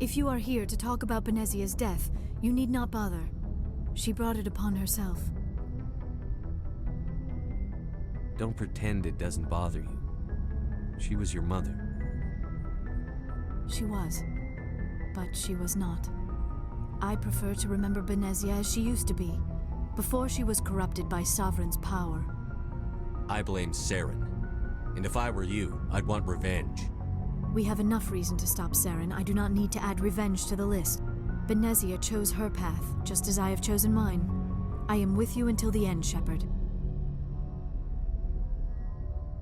If you are here to talk about Benezia's death, you need not bother. She brought it upon herself. Don't pretend it doesn't bother you. She was your mother. She was. But she was not. I prefer to remember Benezia as she used to be, before she was corrupted by Sovereign's power. I blame Saren. And if I were you, I'd want revenge. We have enough reason to stop Saren. I do not need to add revenge to the list. Benezia chose her path, just as I have chosen mine. I am with you until the end, Shepard.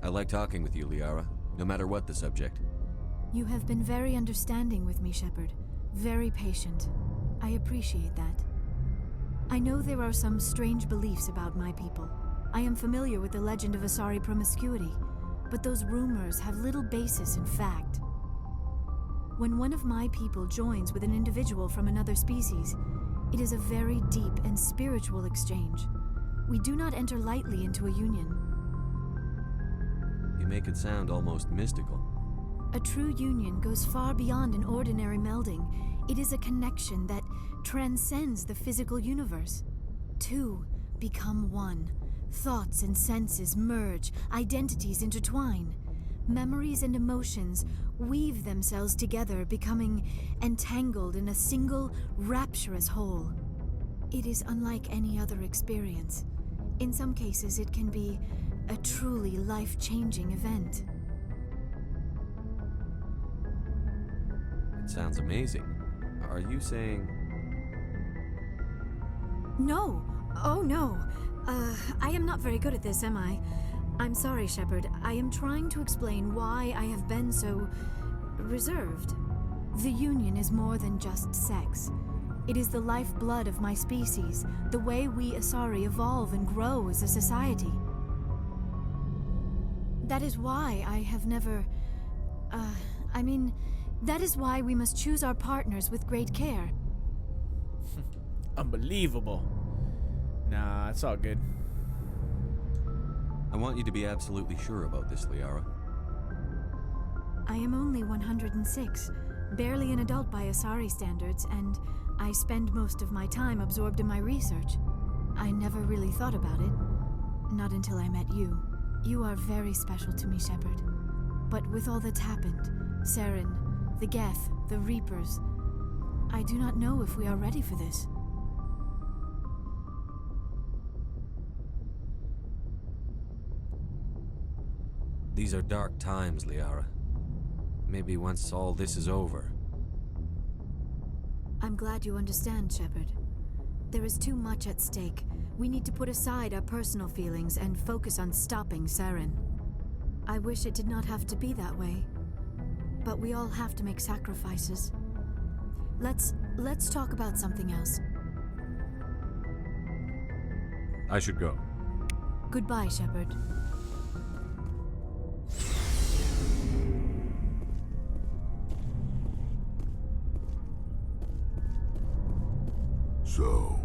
I like talking with you, Liara, no matter what the subject. You have been very understanding with me, Shepard. Very patient. I appreciate that. I know there are some strange beliefs about my people. I am familiar with the legend of Asari promiscuity, but those rumors have little basis in fact. When one of my people joins with an individual from another species, it is a very deep and spiritual exchange. We do not enter lightly into a union. You make it sound almost mystical. A true union goes far beyond an ordinary melding. It is a connection that transcends the physical universe. Two become one. Thoughts and senses merge, identities intertwine. Memories and emotions weave themselves together, becoming entangled in a single, rapturous whole. It is unlike any other experience. In some cases, it can be a truly life-changing event. It sounds amazing. Are you saying... No! Oh no! I am not very good at this, am I? I'm sorry, Shepard. I am trying to explain why I have been so... reserved. The Union is more than just sex. It is the lifeblood of my species, the way we Asari evolve and grow as a society. That is why I have never... that is why we must choose our partners with great care. Unbelievable. Nah, it's all good. I want you to be absolutely sure about this, Liara. I am only 106, barely an adult by Asari standards, and I spend most of my time absorbed in my research. I never really thought about it. Not until I met you. You are very special to me, Shepard. But with all that's happened, Saren, the Geth, the Reapers, I do not know if we are ready for this. These are dark times, Liara. Maybe once all this is over. I'm glad you understand, Shepard. There is too much at stake. We need to put aside our personal feelings and focus on stopping Saren. I wish it did not have to be that way. But we all have to make sacrifices. Let's talk about something else. I should go. Goodbye, Shepard. So,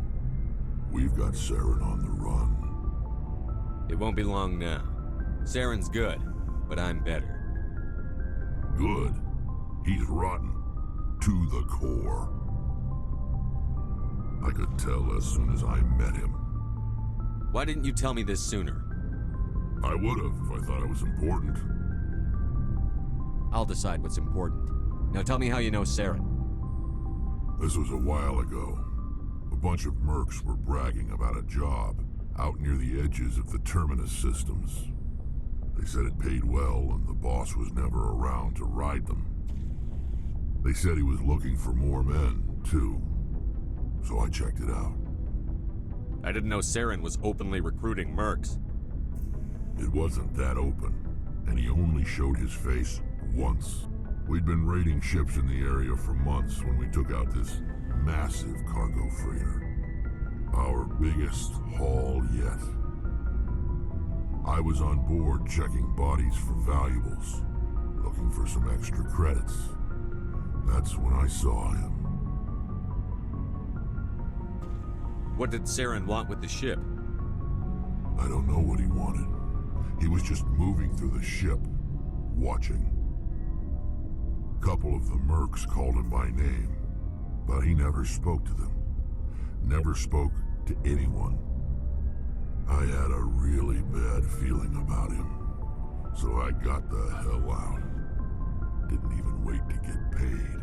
we've got Saren on the run. It won't be long now. Saren's good, but I'm better. Good. He's rotten. To the core. I could tell as soon as I met him. Why didn't you tell me this sooner? I would've if I thought it was important. I'll decide what's important. Now tell me how you know Saren. This was a while ago. A bunch of mercs were bragging about a job out near the edges of the Terminus systems. They said it paid well and the boss was never around to ride them. They said he was looking for more men, too. So I checked it out. I didn't know Saren was openly recruiting mercs. It wasn't that open, and he only showed his face once. We'd been raiding ships in the area for months when we took out this massive cargo freighter. Our biggest haul yet. I was on board checking bodies for valuables, looking for some extra credits. That's when I saw him. What did Saren want with the ship? I don't know what he wanted. He was just moving through the ship, watching. couple of the mercs called him by name, but he never spoke to them. Never spoke to anyone. I had a really bad feeling about him, so I got the hell out. Didn't even wait to get paid.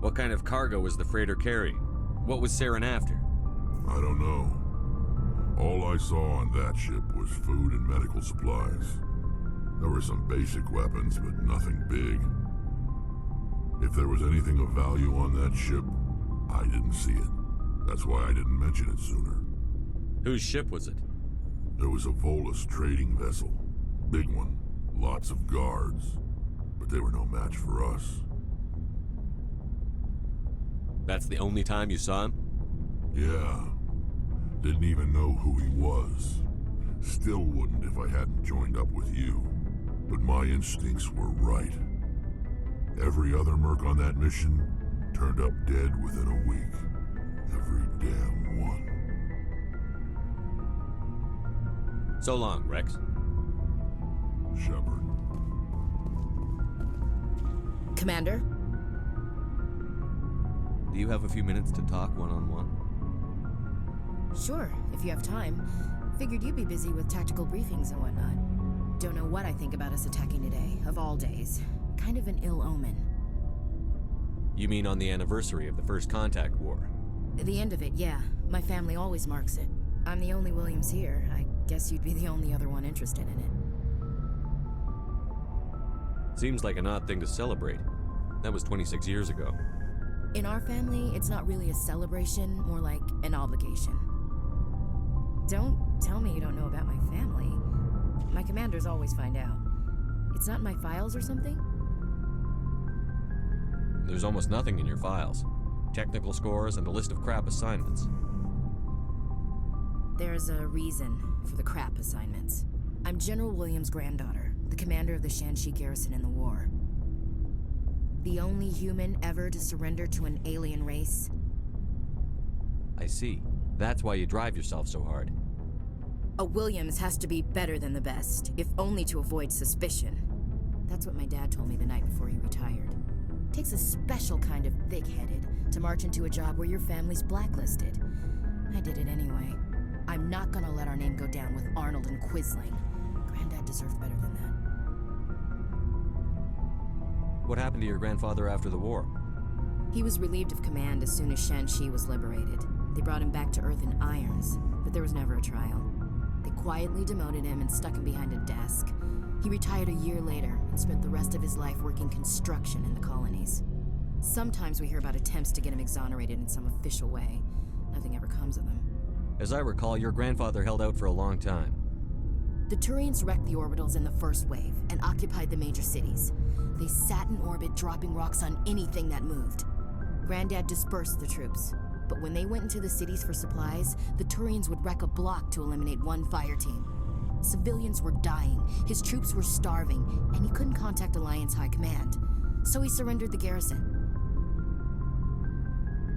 What kind of cargo was the freighter carrying? What was Saren after? I don't know. All I saw on that ship was food and medical supplies. There were some basic weapons, but nothing big. If there was anything of value on that ship, I didn't see it. That's why I didn't mention it sooner. Whose ship was it? There was a Volus trading vessel. Big one. Lots of guards. But they were no match for us. That's the only time you saw him? Yeah. Didn't even know who he was. Still wouldn't if I hadn't joined up with you. But my instincts were right. Every other merc on that mission turned up dead within a week. Every damn one. So long, Rex. Shepard. Commander? Do you have a few minutes to talk one-on-one? Sure, if you have time. Figured you'd be busy with tactical briefings and whatnot. Don't know what I think about us attacking today, of all days. Kind of an ill omen. You mean on the anniversary of the First Contact War? The end of it, yeah. My family always marks it. I'm the only Williams here. I guess you'd be the only other one interested in it. Seems like an odd thing to celebrate. That was 26 years ago. In our family, it's not really a celebration, more like an obligation. Don't tell me you don't know about my family. My commanders always find out. It's not in my files or something? There's almost nothing in your files. Technical scores and a list of crap assignments. There's a reason for the crap assignments. I'm General Williams' granddaughter, the commander of the Shanxi garrison in the war. The only human ever to surrender to an alien race. I see. That's why you drive yourself so hard. A Williams has to be better than the best, if only to avoid suspicion. That's what my dad told me the night before he retired. Takes a special kind of thick-headed to march into a job where your family's blacklisted. I did it anyway. I'm not gonna let our name go down with Arnold and Quisling. Granddad deserved better than that. What happened to your grandfather after the war? He was relieved of command as soon as Shanxi was liberated. They brought him back to Earth in irons, but there was never a trial. They quietly demoted him and stuck him behind a desk. He retired a year later and spent the rest of his life working construction in the colonies. Sometimes we hear about attempts to get him exonerated in some official way. Nothing ever comes of them. As I recall, your grandfather held out for a long time. The Turians wrecked the orbitals in the first wave and occupied the major cities. They sat in orbit, dropping rocks on anything that moved. Granddad dispersed the troops, but when they went into the cities for supplies, the Turians would wreck a block to eliminate one fire team. Civilians were dying, his troops were starving, and he couldn't contact Alliance High Command. So he surrendered the garrison.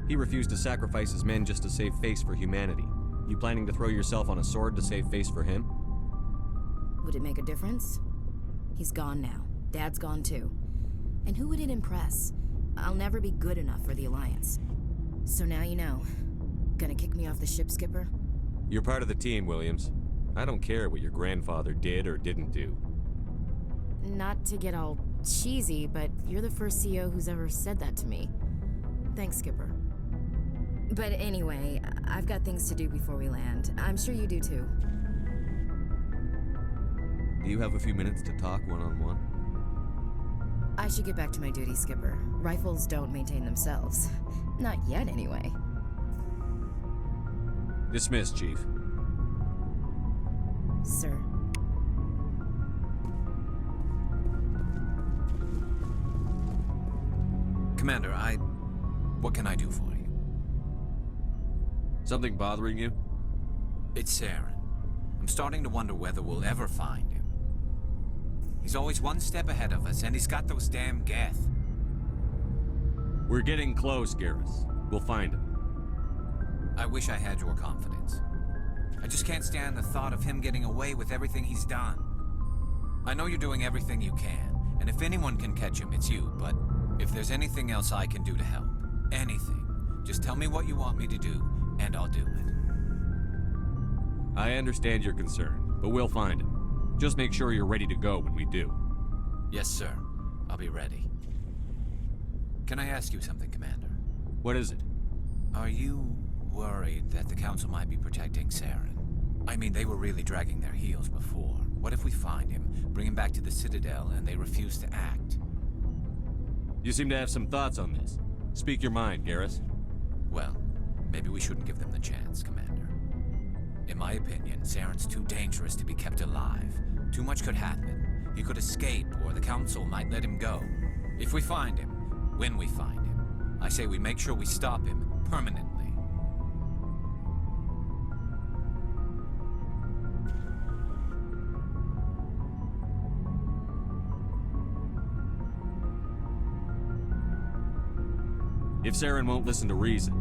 He refused to sacrifice his men just to save face for humanity. You planning to throw yourself on a sword to save face for him? Would it make a difference? He's gone now. Dad's gone too. And who would it impress? I'll never be good enough for the Alliance. So now you know. Gonna kick me off the ship, Skipper? You're part of the team, Williams. I don't care what your grandfather did or didn't do. Not to get all cheesy, but you're the first CO who's ever said that to me. Thanks, Skipper. But anyway, I've got things to do before we land. I'm sure you do too. Do you have a few minutes to talk one-on-one? I should get back to my duty, Skipper. Rifles don't maintain themselves. Not yet, anyway. Dismissed, Chief. Sir. Commander, what can I do for you? Something bothering you? It's Saren. I'm starting to wonder whether we'll ever find him. He's always one step ahead of us, and he's got those damn Geth. We're getting close, Garrus. We'll find him. I wish I had your confidence. I just can't stand the thought of him getting away with everything he's done. I know you're doing everything you can, And if anyone can catch him, it's you. But if there's anything else I can do to help, anything, just tell me what you want me to do, and I'll do it. I understand your concern, but we'll find him. Just make sure you're ready to go when we do. Yes, sir. I'll be ready. Can I ask you something, Commander? What is it? Are you worried that the Council might be protecting Saren? I mean, they were really dragging their heels before. What if we find him, bring him back to the Citadel, and they refuse to act? You seem to have some thoughts on this. Speak your mind, Garrus. Well, maybe we shouldn't give them the chance, Commander. In my opinion, Saren's too dangerous to be kept alive. Too much could happen. He could escape, or the Council might let him go. If we find him, when we find him, I say we make sure we stop him permanently. If Saren won't listen to reason,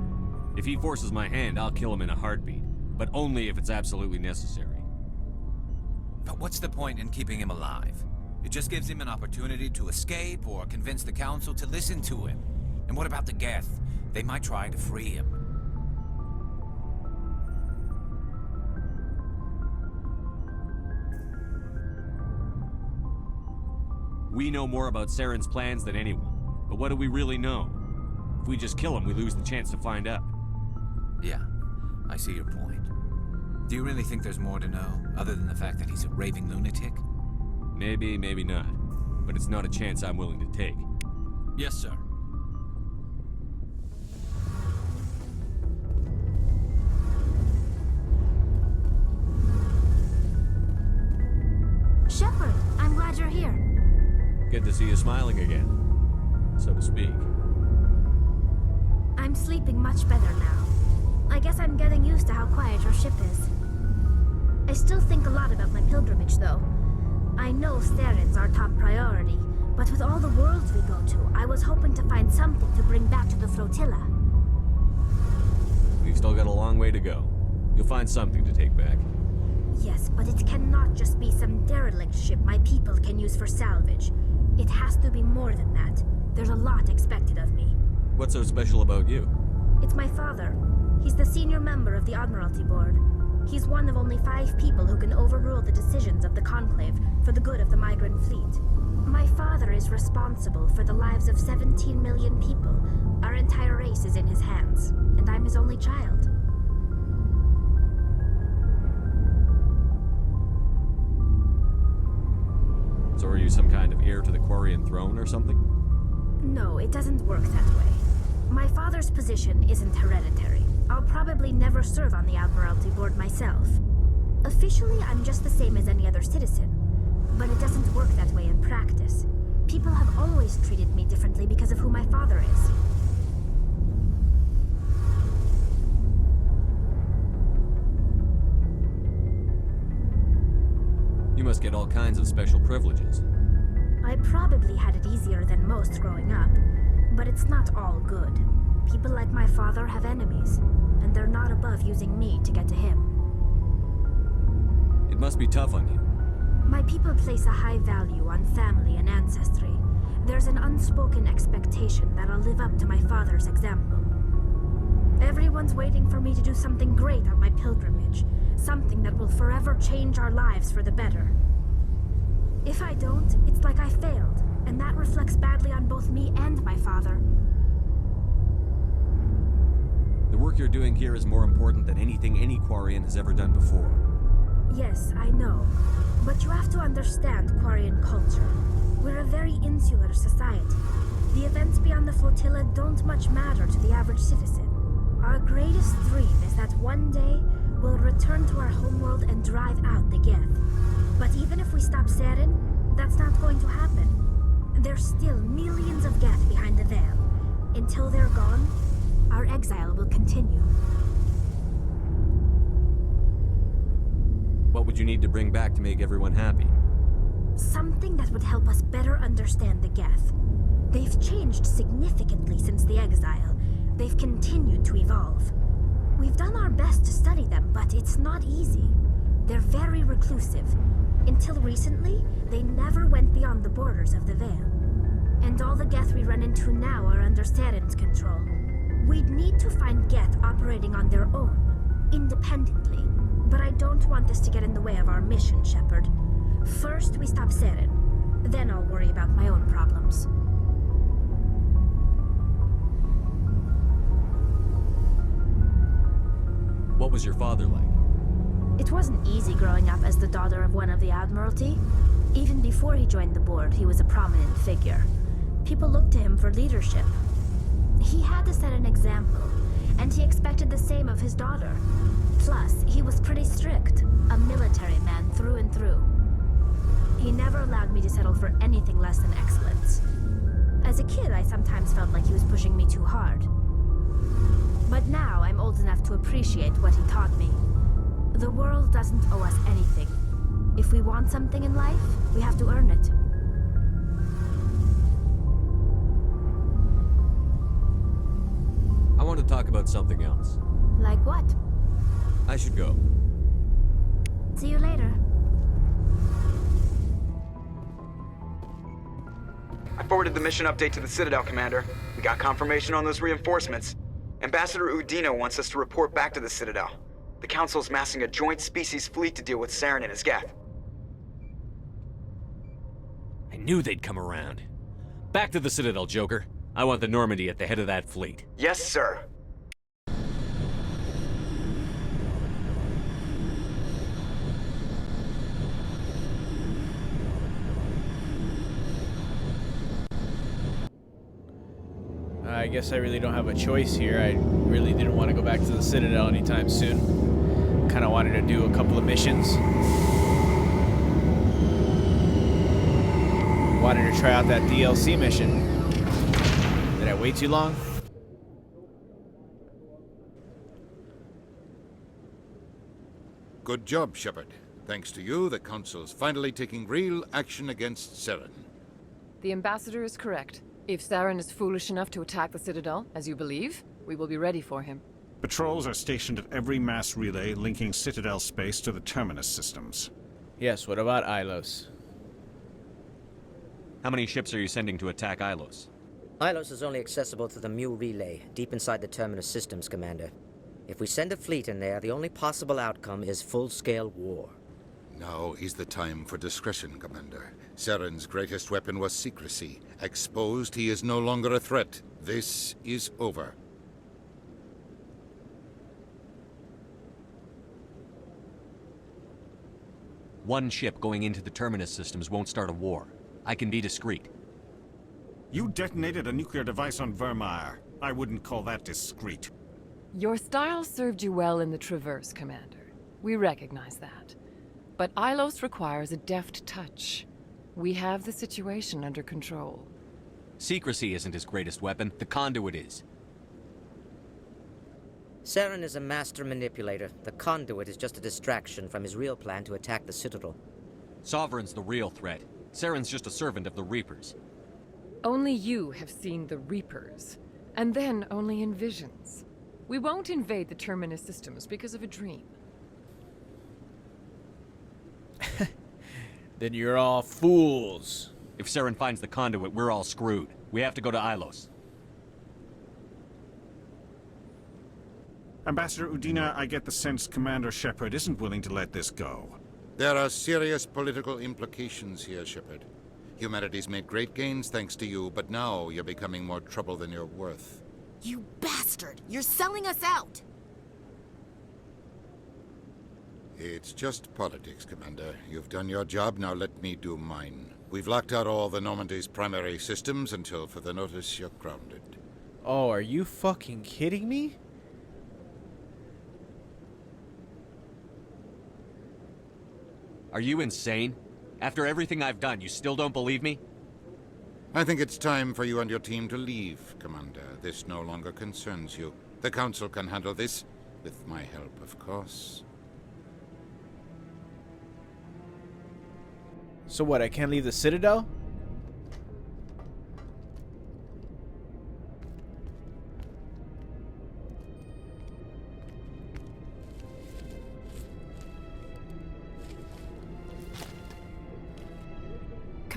if he forces my hand, I'll kill him in a heartbeat. But only if it's absolutely necessary. But what's the point in keeping him alive? It just gives him an opportunity to escape or convince the Council to listen to him. And what about the Geth? They might try to free him. We know more about Saren's plans than anyone. But what do we really know? If we just kill him, we lose the chance to find out. Yeah, I see your point. Do you really think there's more to know, other than the fact that he's a raving lunatic? Maybe, maybe not. But it's not a chance I'm willing to take. Yes, sir. Shepard, I'm glad you're here. Good to see you smiling again, so to speak. I'm sleeping much better now. I guess I'm getting used to how quiet your ship is. I still think a lot about my pilgrimage, though. I know Saren's our top priority, but with all the worlds we go to, I was hoping to find something to bring back to the flotilla. We've still got a long way to go. You'll find something to take back. Yes, but it cannot just be some derelict ship my people can use for salvage. It has to be more than that. There's a lot expected of me. What's so special about you? It's my father. He's the senior member of the Admiralty Board. He's one of only 5 people who can overrule the decisions of the Conclave for the good of the migrant fleet. My father is responsible for the lives of 17 million people. Our entire race is in his hands, and I'm his only child. So are you some kind of heir to the Quarian throne or something? No, it doesn't work that way. My father's position isn't hereditary. I'll probably never serve on the Admiralty Board myself. Officially, I'm just the same as any other citizen. But it doesn't work that way in practice. People have always treated me differently because of who my father is. You must get all kinds of special privileges. I probably had it easier than most growing up, but it's not all good. People like my father have enemies, and they're not above using me to get to him. It must be tough on you. My people place a high value on family and ancestry. There's an unspoken expectation that I'll live up to my father's example. Everyone's waiting for me to do something great on my pilgrimage, something that will forever change our lives for the better. If I don't, it's like I failed, and that reflects badly on both me and my father. The work you're doing here is more important than anything any Quarian has ever done before. Yes, I know. But you have to understand Quarian culture. We're a very insular society. The events beyond the flotilla don't much matter to the average citizen. Our greatest dream is that one day we'll return to our homeworld and drive out the Geth. But even if we stop Saren, that's not going to happen. There's still millions of Geth behind the veil. Until they're gone, our exile will continue. What would you need to bring back to make everyone happy? Something that would help us better understand the Geth. They've changed significantly since the exile. They've continued to evolve. We've done our best to study them, but it's not easy. They're very reclusive. Until recently, they never went beyond the borders of the Veil. And all the Geth we run into now are under Saren's control. We'd need to find Geth operating on their own, independently. But I don't want this to get in the way of our mission, Shepard. First, we stop Saren. Then I'll worry about my own problems. What was your father like? It wasn't easy growing up as the daughter of one of the Admiralty. Even before he joined the board, he was a prominent figure. People looked to him for leadership. He had to set an example, and he expected the same of his daughter. Plus, he was pretty strict, a military man through and through. He never allowed me to settle for anything less than excellence. As a kid, I sometimes felt like he was pushing me too hard. But now I'm old enough to appreciate what he taught me. The world doesn't owe us anything. If we want something in life, we have to earn it. I want to talk about something else. Like what? I should go. See you later. I forwarded the mission update to the Citadel, Commander. We got confirmation on those reinforcements. Ambassador Udina wants us to report back to the Citadel. The Council's massing a joint species fleet to deal with Saren and his Geth. I knew they'd come around. Back to the Citadel, Joker. I want the Normandy at the head of that fleet. Yes, sir. I guess I really don't have a choice here. I really didn't want to go back to the Citadel anytime soon. Kind of wanted to do a couple of missions. Wanted to try out that DLC mission. Did I wait too long? Good job, Shepard. Thanks to you, the Council's finally taking real action against Saren. The Ambassador is correct. If Saren is foolish enough to attack the Citadel, as you believe, we will be ready for him. Patrols are stationed at every mass relay linking Citadel space to the Terminus systems. Yes, what about Ilos? How many ships are you sending to attack Ilos? Ilos is only accessible to the Mu relay, deep inside the Terminus systems, Commander. If we send a fleet in there, the only possible outcome is full-scale war. Now is the time for discretion, Commander. Saren's greatest weapon was secrecy. Exposed, he is no longer a threat. This is over. One ship going into the Terminus systems won't start a war. I can be discreet. You detonated a nuclear device on Vermeer. I wouldn't call that discreet. Your style served you well in the Traverse, Commander. We recognize that. But Ilos requires a deft touch. We have the situation under control. Secrecy isn't his greatest weapon. The conduit is. Saren is a master manipulator. The conduit is just a distraction from his real plan to attack the Citadel. Sovereign's the real threat. Saren's just a servant of the Reapers. Only you have seen the Reapers, and then only in visions. We won't invade the Terminus systems because of a dream. Then you're all fools. If Saren finds the conduit, we're all screwed. We have to go to Ilos. Ambassador Udina, I get the sense Commander Shepard isn't willing to let this go. There are serious political implications here, Shepard. Humanity's made great gains thanks to you, but now you're becoming more trouble than you're worth. You bastard! You're selling us out! It's just politics, Commander. You've done your job, now let me do mine. We've locked out all the Normandy's primary systems until further notice you're grounded. Oh, are you fucking kidding me? Are you insane? After everything I've done, you still don't believe me? I think it's time for you and your team to leave, Commander. This no longer concerns you. The Council can handle this, with my help, of course. So what, I can't leave the Citadel?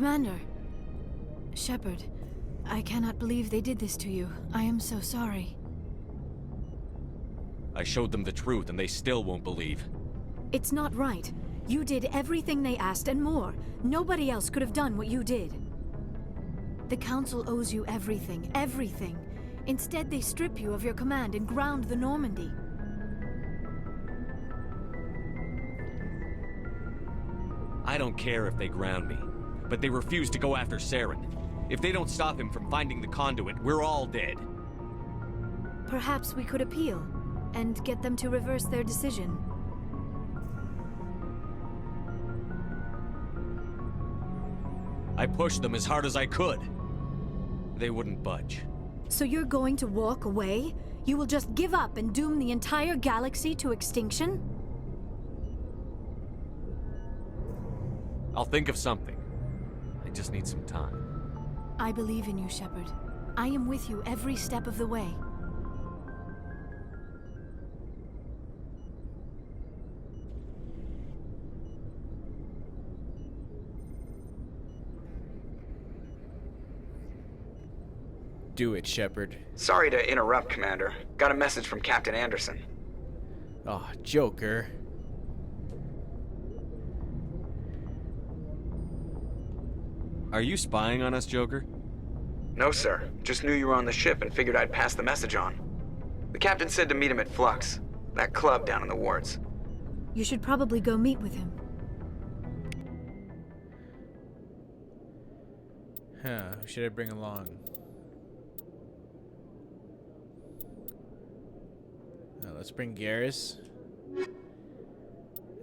Commander. Shepard, I cannot believe they did this to you. I am so sorry. I showed them the truth and they still won't believe. It's not right. You did everything they asked and more. Nobody else could have done what you did. The Council owes you everything, everything. Instead, they strip you of your command and ground the Normandy. I don't care if they ground me, but they refuse to go after Saren. If they don't stop him from finding the conduit, we're all dead. Perhaps we could appeal and get them to reverse their decision. I pushed them as hard as I could. They wouldn't budge. So you're going to walk away? You will just give up and doom the entire galaxy to extinction? I'll think of something. I just need some time. I believe in you, Shepard. I am with you every step of the way. Do it, Shepard. Sorry to interrupt, Commander. Got a message from Captain Anderson. Oh, Joker. Are you spying on us, Joker? No, sir. Just knew you were on the ship and figured I'd pass the message on. The captain said to meet him at Flux, that club down in the wards. You should probably go meet with him. Huh, who should I bring along? Let's bring Garrus.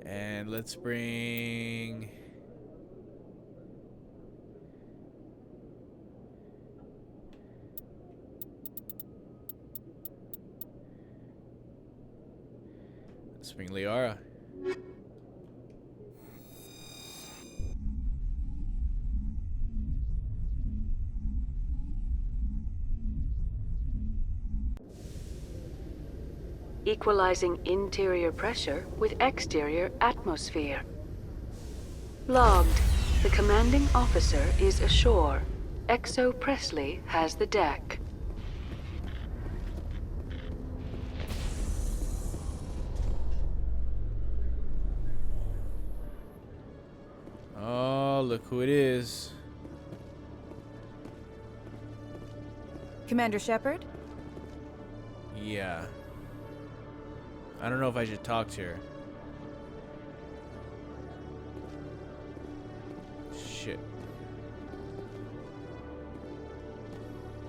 And let's bring... Let's bring Liara. Equalizing interior pressure with exterior atmosphere. Logged. The commanding officer is ashore. Exo Presley has the deck. Oh, look who it is. Commander Shepard? Yeah. I don't know if I should talk to her. Shit.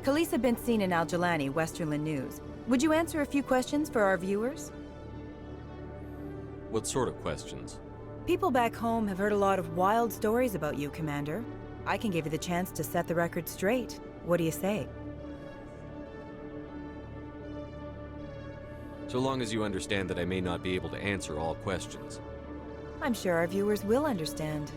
Khaleesa been seen in Al-Jalani, Westerland News. Would you answer a few questions for our viewers? What sort of questions? People back home have heard a lot of wild stories about you, Commander. I can give you the chance to set the record straight. What do you say? So long as you understand that I may not be able to answer all questions. I'm sure our viewers will understand.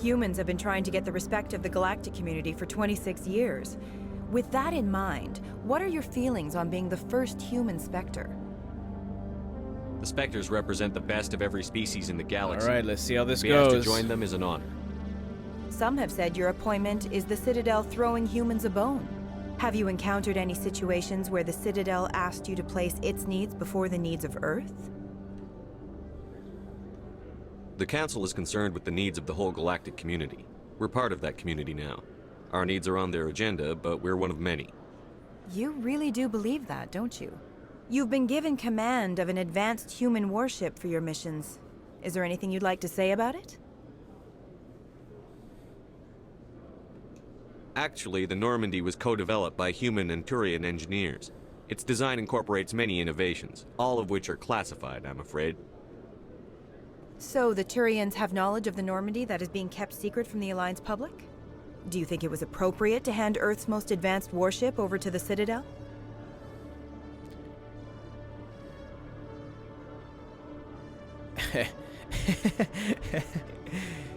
Humans have been trying to get the respect of the galactic community for 26 years. With that in mind, what are your feelings on being the first human Spectre? The Spectres represent the best of every species in the galaxy. Alright, let's see how this to be asked goes. to join them is an honor. Some have said your appointment is the Citadel throwing humans a bone. Have you encountered any situations where the Citadel asked you to place its needs before the needs of Earth? The Council is concerned with the needs of the whole galactic community. We're part of that community now. Our needs are on their agenda, but we're one of many. You really do believe that, don't you? You've been given command of an advanced human warship for your missions. Is there anything you'd like to say about it? Actually, the Normandy was co-developed by human and Turian engineers. Its design incorporates many innovations, all of which are classified, I'm afraid. So the Turians have knowledge of the Normandy that is being kept secret from the Alliance public? Do you think it was appropriate to hand Earth's most advanced warship over to the Citadel?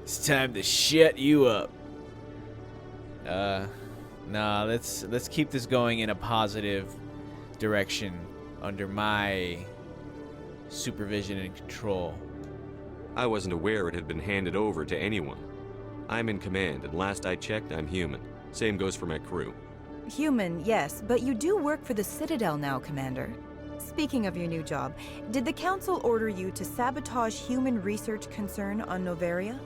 It's time to shut you up. Nah, let's keep this going in a positive direction under my supervision and control. I wasn't aware it had been handed over to anyone. I'm in command, and last I checked, I'm human. Same goes for my crew. Human, yes, but you do work for the Citadel now, Commander. Speaking of your new job, did the Council order you to sabotage human research concern on Noveria?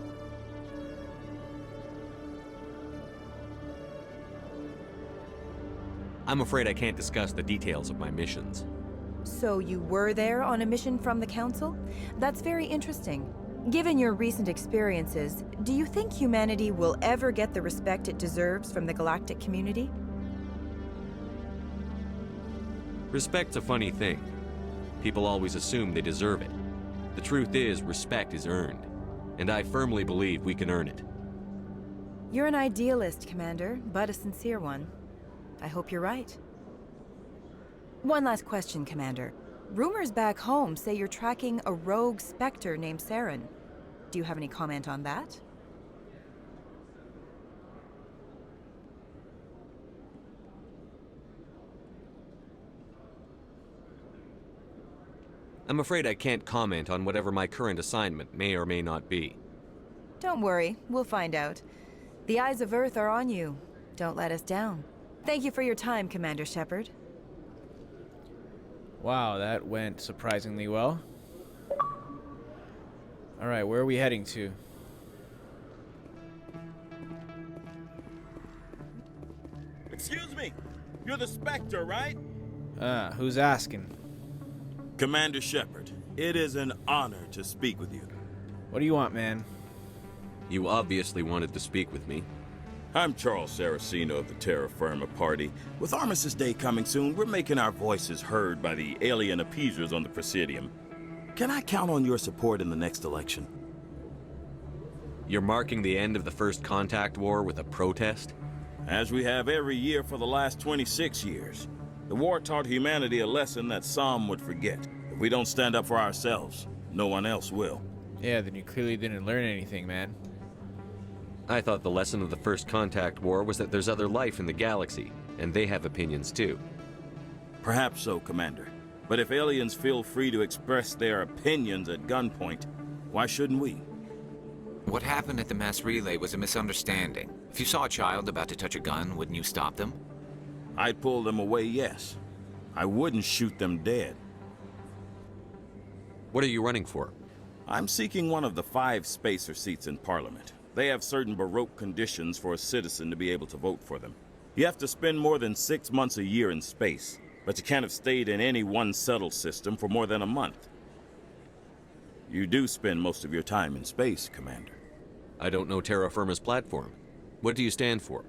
I'm afraid I can't discuss the details of my missions. So you were there on a mission from the Council? That's very interesting. Given your recent experiences, do you think humanity will ever get the respect it deserves from the galactic community? Respect's a funny thing. People always assume they deserve it. The truth is, respect is earned. And I firmly believe we can earn it. You're an idealist, Commander, but a sincere one. I hope you're right. One last question, Commander. Rumors back home say you're tracking a rogue Spectre named Saren. Do you have any comment on that? I'm afraid I can't comment on whatever my current assignment may or may not be. Don't worry, we'll find out. The eyes of Earth are on you. Don't let us down. Thank you for your time, Commander Shepard. Wow, that went surprisingly well. Alright, where are we heading to? Excuse me, you're the Spectre, right? Who's asking? Commander Shepard, it is an honor to speak with you. What do you want, man? You obviously wanted to speak with me. I'm Charles Saraceno of the Terra Firma Party. With Armistice Day coming soon, we're making our voices heard by the alien appeasers on the Presidium. Can I count on your support in the next election? You're marking the end of the First Contact War with a protest? As we have every year for the last 26 years. The war taught humanity a lesson that some would forget. If we don't stand up for ourselves, no one else will. Yeah, then you clearly didn't learn anything, man. I thought the lesson of the First Contact War was that there's other life in the galaxy, and they have opinions too. Perhaps so, Commander. But if aliens feel free to express their opinions at gunpoint, why shouldn't we? What happened at the mass relay was a misunderstanding. If you saw a child about to touch a gun, wouldn't you stop them? I'd pull them away, yes. I wouldn't shoot them dead. What are you running for? I'm seeking one of the 5 spacer seats in Parliament. They have certain Baroque conditions for a citizen to be able to vote for them. You have to spend more than 6 months a year in space, but you can't have stayed in any one settled system for more than a month. You do spend most of your time in space, Commander. I don't know Terra Firma's platform. What do you stand for?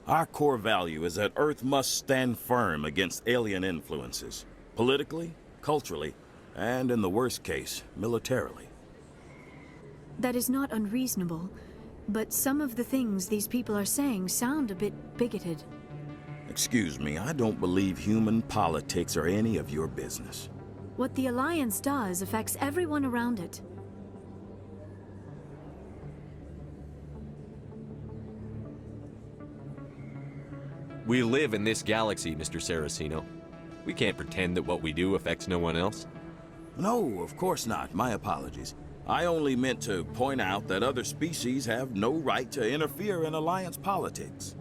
Our core value is that Earth must stand firm against alien influences, politically, culturally, and in the worst case, militarily. That is not unreasonable, but some of the things these people are saying sound a bit bigoted. Excuse me, I don't believe human politics are any of your business. What the Alliance does affects everyone around it. We live in this galaxy, Mr. Saraceno. We can't pretend that what we do affects no one else. No, of course not. My apologies. I only meant to point out that other species have no right to interfere in Alliance politics.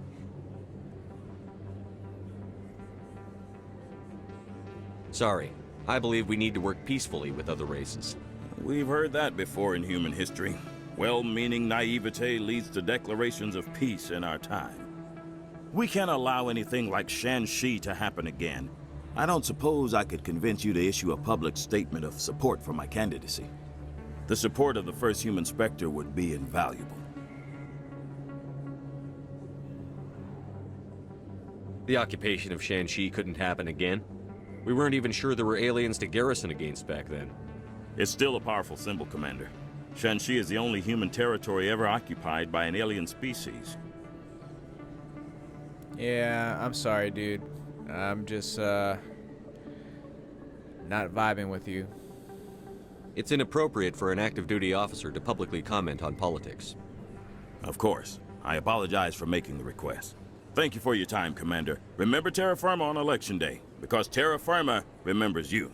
Sorry. I believe we need to work peacefully with other races. We've heard that before in human history. Well-meaning naivete leads to declarations of peace in our time. We can't allow anything like Shanxi to happen again. I don't suppose I could convince you to issue a public statement of support for my candidacy. The support of the first human Spectre would be invaluable. The occupation of Shanxi couldn't happen again. We weren't even sure there were aliens to garrison against back then. It's still a powerful symbol, Commander. Shanxi is the only human territory ever occupied by an alien species. Yeah, I'm sorry, dude. I'm just, not vibing with you. It's inappropriate for an active duty officer to publicly comment on politics. Of course. I apologize for making the request. Thank you for your time, Commander. Remember Terra Firma on Election Day, because Terra Firma remembers you.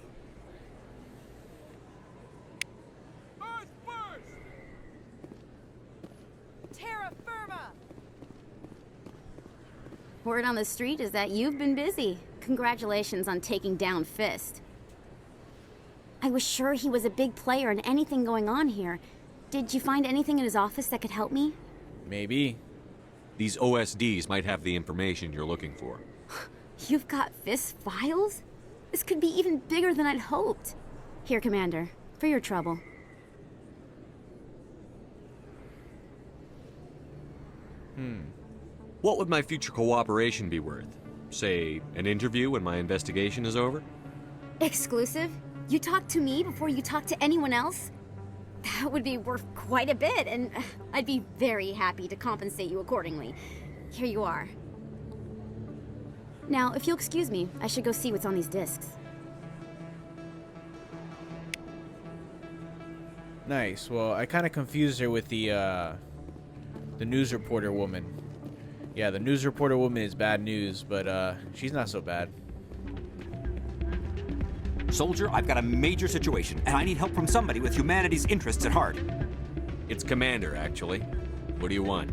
Word on the street is that you've been busy. Congratulations on taking down Fist. I was sure he was a big player in anything going on here. Did you find anything in his office that could help me? Maybe. These OSDs might have the information you're looking for. You've got Fist's files? This could be even bigger than I'd hoped. Here, Commander, for your trouble. What would my future cooperation be worth? Say, an interview when my investigation is over? Exclusive? You talk to me before you talk to anyone else? That would be worth quite a bit, and I'd be very happy to compensate you accordingly. Here you are. Now, if you'll excuse me, I should go see what's on these discs. Nice. Well, I kind of confused her with the news reporter woman. Yeah, the news reporter woman is bad news, but she's not so bad. Soldier, I've got a major situation, and I need help from somebody with humanity's interests at heart. It's Commander, actually. What do you want?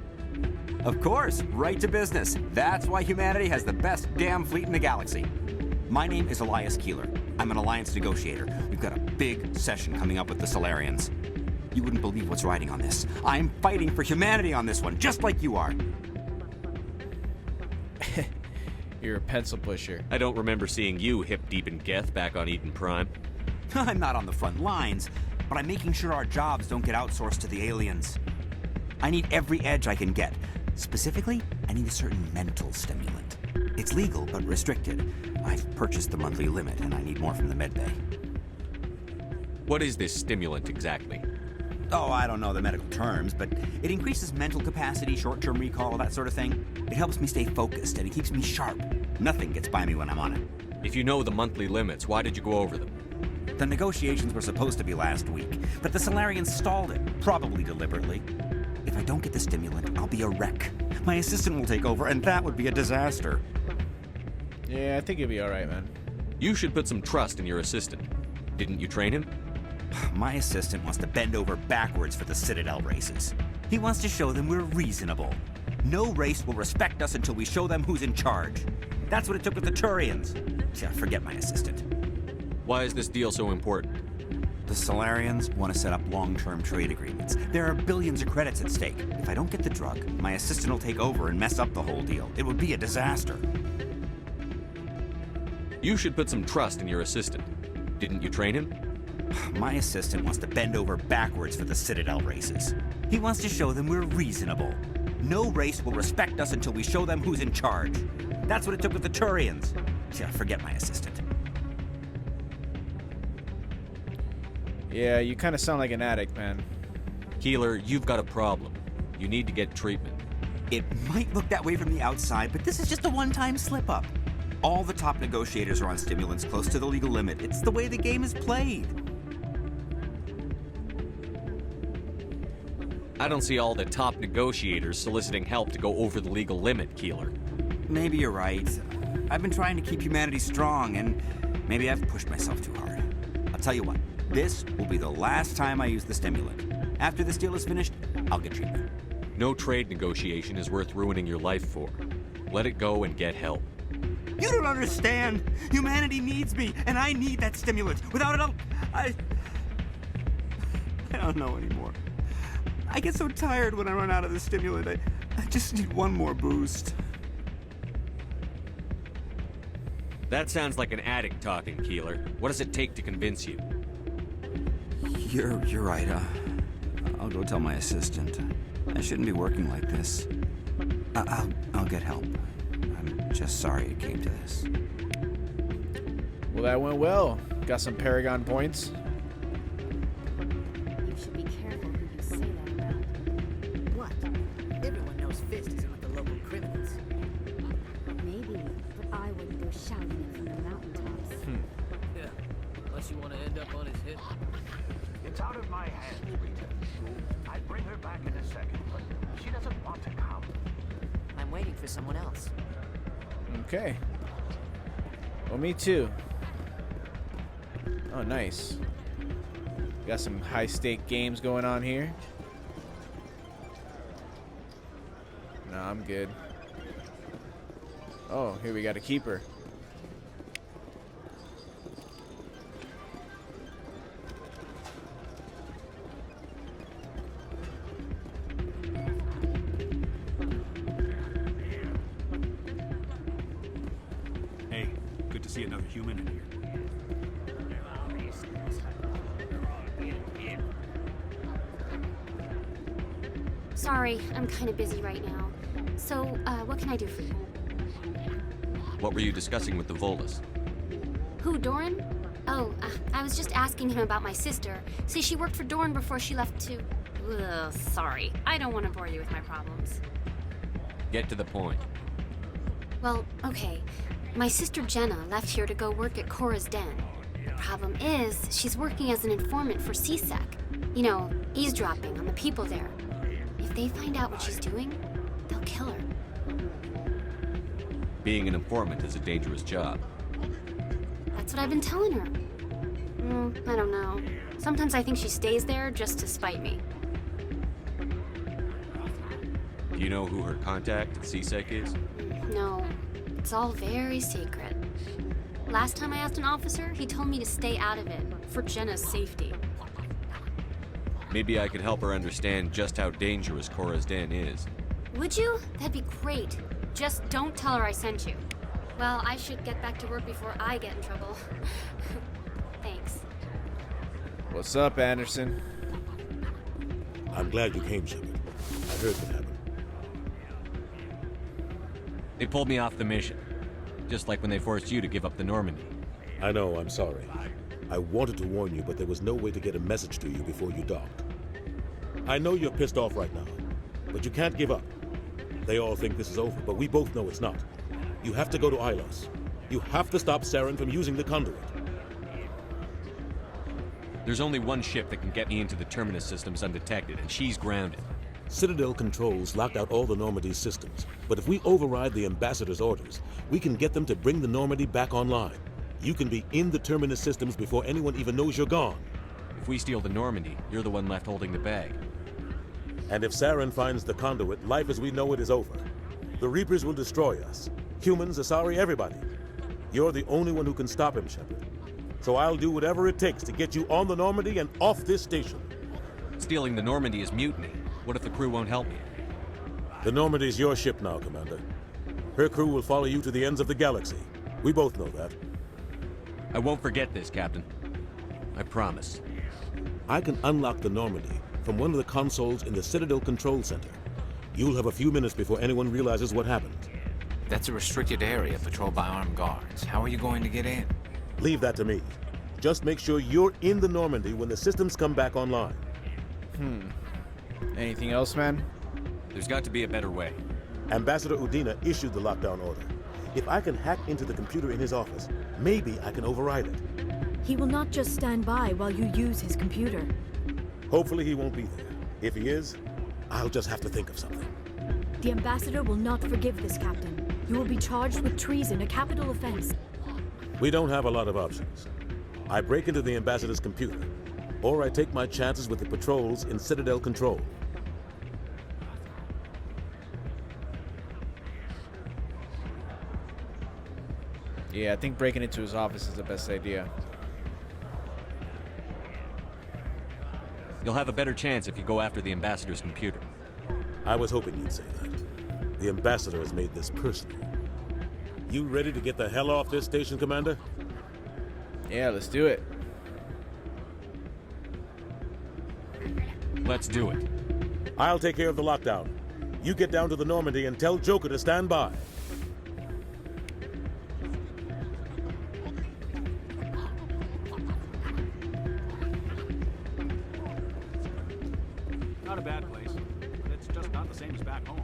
Of course, right to business. That's why humanity has the best damn fleet in the galaxy. My name is Elias Keeler. I'm an alliance negotiator. We've got a big session coming up with the Solarians. You wouldn't believe what's riding on this. I'm fighting for humanity on this one, just like you are. You're a pencil pusher. I don't remember seeing you hip-deep in Geth back on Eden Prime. I'm not on the front lines, but I'm making sure our jobs don't get outsourced to the aliens. I need every edge I can get. Specifically, I need a certain mental stimulant. It's legal, but restricted. I've purchased the monthly limit, and I need more from the medbay. What is this stimulant exactly? Oh, I don't know the medical terms, but it increases mental capacity, short-term recall, that sort of thing. It helps me stay focused, and it keeps me sharp. Nothing gets by me when I'm on it. If you know the monthly limits, why did you go over them? The negotiations were supposed to be last week, but the Solarians stalled it, probably deliberately. If I don't get the stimulant, I'll be a wreck. My assistant will take over, and that would be a disaster. Yeah, I think you'll be alright, man. You should put some trust in your assistant. Didn't you train him? My assistant wants to bend over backwards for the Citadel races. He wants to show them we're reasonable. No race will respect us until we show them who's in charge. That's what it took with the Turians. Yeah, forget my assistant. Why is this deal so important? The Solarians want to set up long-term trade agreements. There are billions of credits at stake. If I don't get the drug, my assistant will take over and mess up the whole deal. It would be a disaster. You should put some trust in your assistant. Didn't you train him? My assistant wants to bend over backwards for the Citadel races. He wants to show them we're reasonable. No race will respect us until we show them who's in charge. That's what it took with the Turians. Yeah, forget my assistant. Yeah, you kind of sound like an addict, man. Keeler, you've got a problem. You need to get treatment. It might look that way from the outside, but this is just a one-time slip-up. All the top negotiators are on stimulants close to the legal limit. It's the way the game is played. I don't see all the top negotiators soliciting help to go over the legal limit, Keeler. Maybe you're right. I've been trying to keep humanity strong, and maybe I've pushed myself too hard. I'll tell you what, this will be the last time I use the stimulant. After this deal is finished, I'll get treatment. No trade negotiation is worth ruining your life for. Let it go and get help. You don't understand! Humanity needs me, and I need that stimulant. Without it, I don't know anymore. I get so tired when I run out of the stimulant. I just need one more boost. That sounds like an addict talking, Keeler. What does it take to convince you? You're right. I'll go tell my assistant. I shouldn't be working like this. I'll get help. I'm just sorry it came to this. Well, that went well. Got some Paragon points. You should be careful who you say that about. What? Everyone knows Fist isn't with the local criminals. Maybe, but I wouldn't go shouting it from the mountaintops. Yeah, unless you want to end up on his hip. It's out of my hands, Rita. I'd bring her back in a second, but she doesn't want to come. I'm waiting for someone else. Okay. Well, me too. Oh, nice. Got some high-stake games going on here. No, I'm good. Oh, here we got a keeper. Hey, good to see another human in here. Sorry, I'm kind of busy right now. So, what can I do for you? What were you discussing with the Volus? Who, Doran? Oh, I was just asking him about my sister. See, she worked for Doran before she left to... Ugh, sorry. I don't want to bore you with my problems. Get to the point. Well, okay. My sister Jenna left here to go work at Cora's Den. The problem is, she's working as an informant for CSEC. You know, eavesdropping on the people there. If they find out what she's doing, they'll kill her. Being an informant is a dangerous job. That's what I've been telling her. I don't know. Sometimes I think she stays there just to spite me. Do you know who her contact at CSEC is? No, it's all very secret. Last time I asked an officer, he told me to stay out of it, for Jenna's safety. Maybe I could help her understand just how dangerous Cora's Den is. Would you? That'd be great. Just don't tell her I sent you. Well, I should get back to work before I get in trouble. Thanks. What's up, Anderson? I'm glad you came, Shepard. I heard what happened. They pulled me off the mission. Just like when they forced you to give up the Normandy. I know, I'm sorry. I wanted to warn you, but there was no way to get a message to you before you docked. I know you're pissed off right now, but you can't give up. They all think this is over, but we both know it's not. You have to go to Ilos. You have to stop Saren from using the conduit. There's only one ship that can get me into the Terminus systems undetected, and she's grounded. Citadel controls locked out all the Normandy's systems, but if we override the Ambassador's orders, we can get them to bring the Normandy back online. You can be in the Terminus systems before anyone even knows you're gone. If we steal the Normandy, you're the one left holding the bag. And if Saren finds the conduit, life as we know it is over. The Reapers will destroy us. Humans, Asari, everybody. You're the only one who can stop him, Shepard. So I'll do whatever it takes to get you on the Normandy and off this station. Stealing the Normandy is mutiny. What if the crew won't help me? The Normandy's your ship now, Commander. Her crew will follow you to the ends of the galaxy. We both know that. I won't forget this, Captain. I promise. I can unlock the Normandy from one of the consoles in the Citadel Control Center. You'll have a few minutes before anyone realizes what happened. That's a restricted area patrolled by armed guards. How are you going to get in? Leave that to me. Just make sure you're in the Normandy when the systems come back online. Anything else, man? There's got to be a better way. Ambassador Udina issued the lockdown order. If I can hack into the computer in his office, maybe I can override it. He will not just stand by while you use his computer. Hopefully he won't be there. If he is, I'll just have to think of something. The ambassador will not forgive this, Captain. You will be charged with treason, a capital offense. We don't have a lot of options. I break into the ambassador's computer, or I take my chances with the patrols in Citadel Control. Yeah, I think breaking into his office is the best idea. You'll have a better chance if you go after the ambassador's computer. I was hoping you'd say that. The ambassador has made this personal. You ready to get the hell off this station, Commander? Yeah, let's do it. Let's do it. I'll take care of the lockdown. You get down to the Normandy and tell Joker to stand by. Not a bad place. It's just not the same as back home.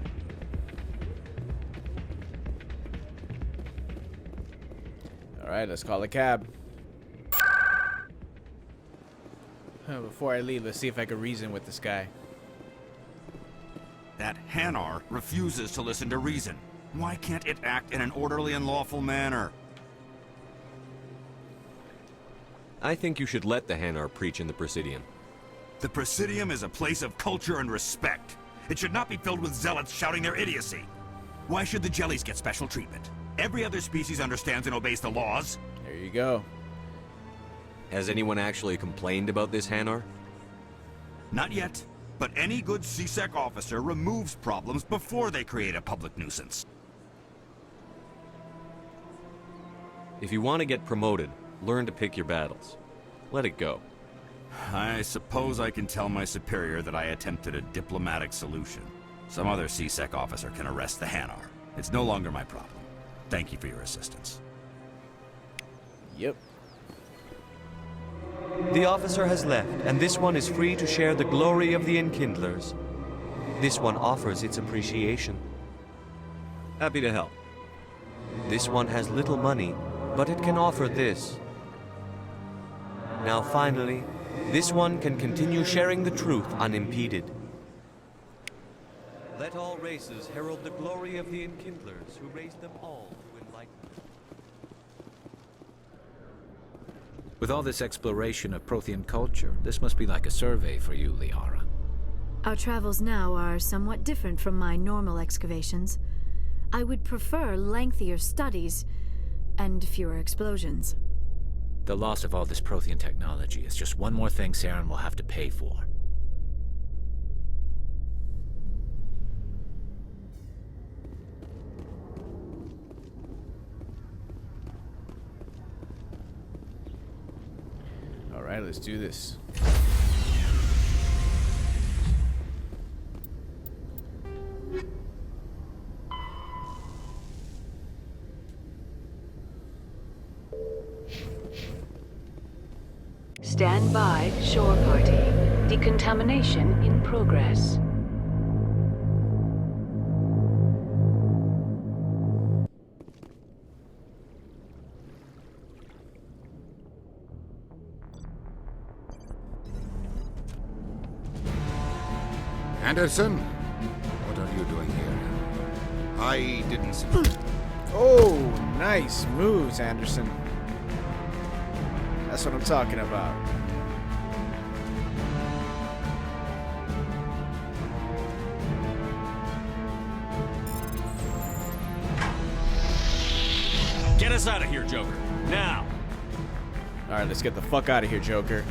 All right, let's call a cab. Before I leave, let's see if I can reason with this guy. That Hanar refuses to listen to reason. Why can't it act in an orderly and lawful manner? I think you should let the Hanar preach in the Presidium. The Presidium is a place of culture and respect. It should not be filled with zealots shouting their idiocy. Why should the Jellies get special treatment? Every other species understands and obeys the laws. There you go. Has anyone actually complained about this, Hanar? Not yet, but any good CSEC officer removes problems before they create a public nuisance. If you want to get promoted, learn to pick your battles. Let it go. I suppose I can tell my superior that I attempted a diplomatic solution. Some other CSEC officer can arrest the Hanar. It's no longer my problem. Thank you for your assistance. Yep. The officer has left, and this one is free to share the glory of the Enkindlers. This one offers its appreciation. Happy to help. This one has little money, but it can offer this. Now finally, this one can continue sharing the truth unimpeded. Let all races herald the glory of the Enkindlers, who raised them all to enlightenment. With all this exploration of Prothean culture, this must be like a survey for you, Liara. Our travels now are somewhat different from my normal excavations. I would prefer lengthier studies and fewer explosions. The loss of all this Prothean technology is just one more thing Saren will have to pay for. Alright, let's do this. Stand by, shore party. Decontamination in progress. Anderson, what are you doing here? I didn't see. Oh, nice moves, Anderson. That's what I'm talking about. Get us out of here, Joker. Now! Alright, let's get the fuck out of here, Joker.